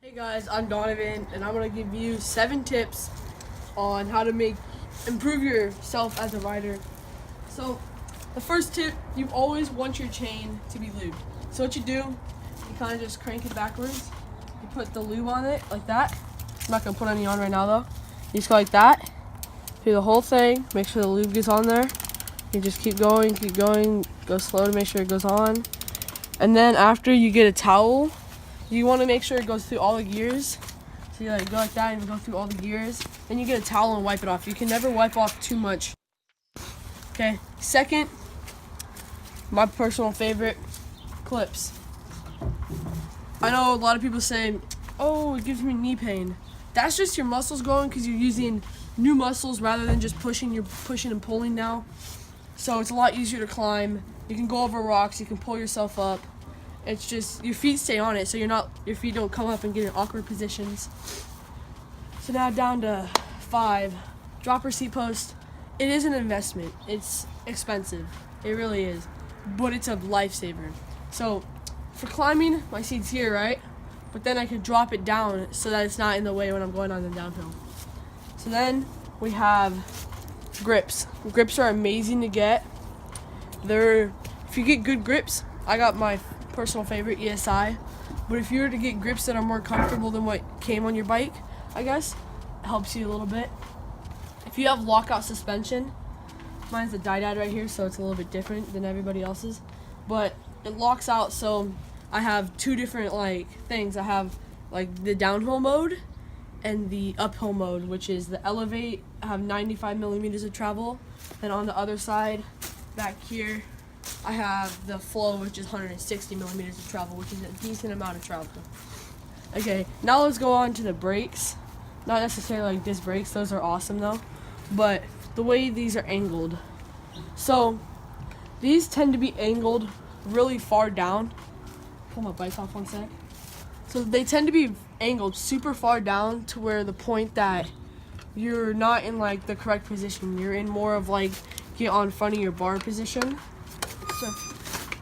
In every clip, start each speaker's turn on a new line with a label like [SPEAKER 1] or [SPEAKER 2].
[SPEAKER 1] Hey guys, I'm Donovan, and I'm gonna give you 7 tips on how to improve yourself as a rider. So, the first tip, you always want your chain to be lubed. So what you do, you kind of just crank it backwards. You put the lube on it like that. I'm not gonna put any on right now though. You just go like that, do the whole thing. Make sure the lube gets on there. You just keep going, go slow to make sure it goes on. And then after you get a towel, you want to make sure it goes through all the gears. So you go like that and go through all the gears. Then you get a towel and wipe it off. You can never wipe off too much. Okay, second, my personal favorite, clips. I know a lot of people say, oh, it gives me knee pain. That's just your muscles going because you're using new muscles rather than just pushing. You're pushing and pulling now. So it's a lot easier to climb. You can go over rocks, you can pull yourself up. It's just your feet stay on it, so your feet don't come up and get in awkward positions. So now down to 5, dropper seat post. It is an investment. It's expensive. It really is, but it's a lifesaver. So for climbing, my seat's here, right? But then I can drop it down so that it's not in the way when I'm going on the downhill. So then we have grips. Grips are amazing to get. If you get good grips, I got my personal favorite, ESI, but if you were to get grips that are more comfortable than what came on your bike, I guess, it helps you a little bit. If you have lockout suspension, mine's a die-dad right here, so it's a little bit different than everybody else's, but it locks out. So I have 2 different things. I have the downhill mode and the uphill mode, which is the elevate. I have 95 millimeters of travel, and on the other side back here I have the flow, which is 160 millimeters of travel, which is a decent amount of travel. Okay, now let's go on to the brakes. Not necessarily like disc brakes, those are awesome though, but the way these are angled. So these tend to be angled really far down. Pull my bike off one sec. So they tend to be angled super far down to where the point that you're not in the correct position. You're in more of get on front of your bar position. So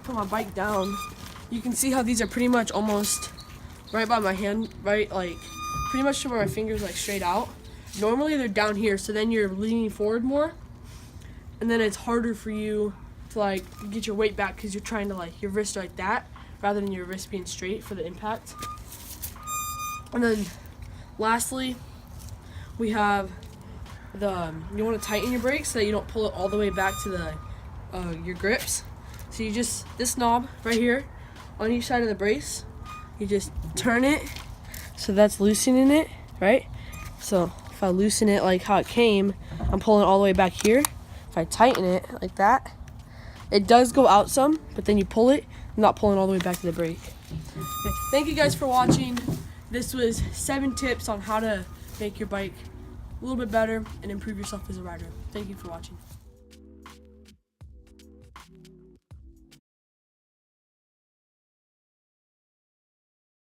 [SPEAKER 1] put my bike down. You can see how these are pretty much almost right by my hand, right? Pretty much to where my fingers straight out. Normally they're down here, so then you're leaning forward more, and then it's harder for you to get your weight back because you're trying to your wrist like that rather than your wrist being straight for the impact. And then lastly, we have you want to tighten your brakes so that you don't pull it all the way back to your grips. So you this knob right here on each side of the brace, you just turn it so that's loosening it, right? So if I loosen it like how it came, I'm pulling it all the way back here. If I tighten it like that, it does go out some, but then you pull it, I'm not pulling all the way back to the brake. Okay, thank you guys for watching. This was 7 tips on how to make your bike a little bit better and improve yourself as a rider. Thank you for watching.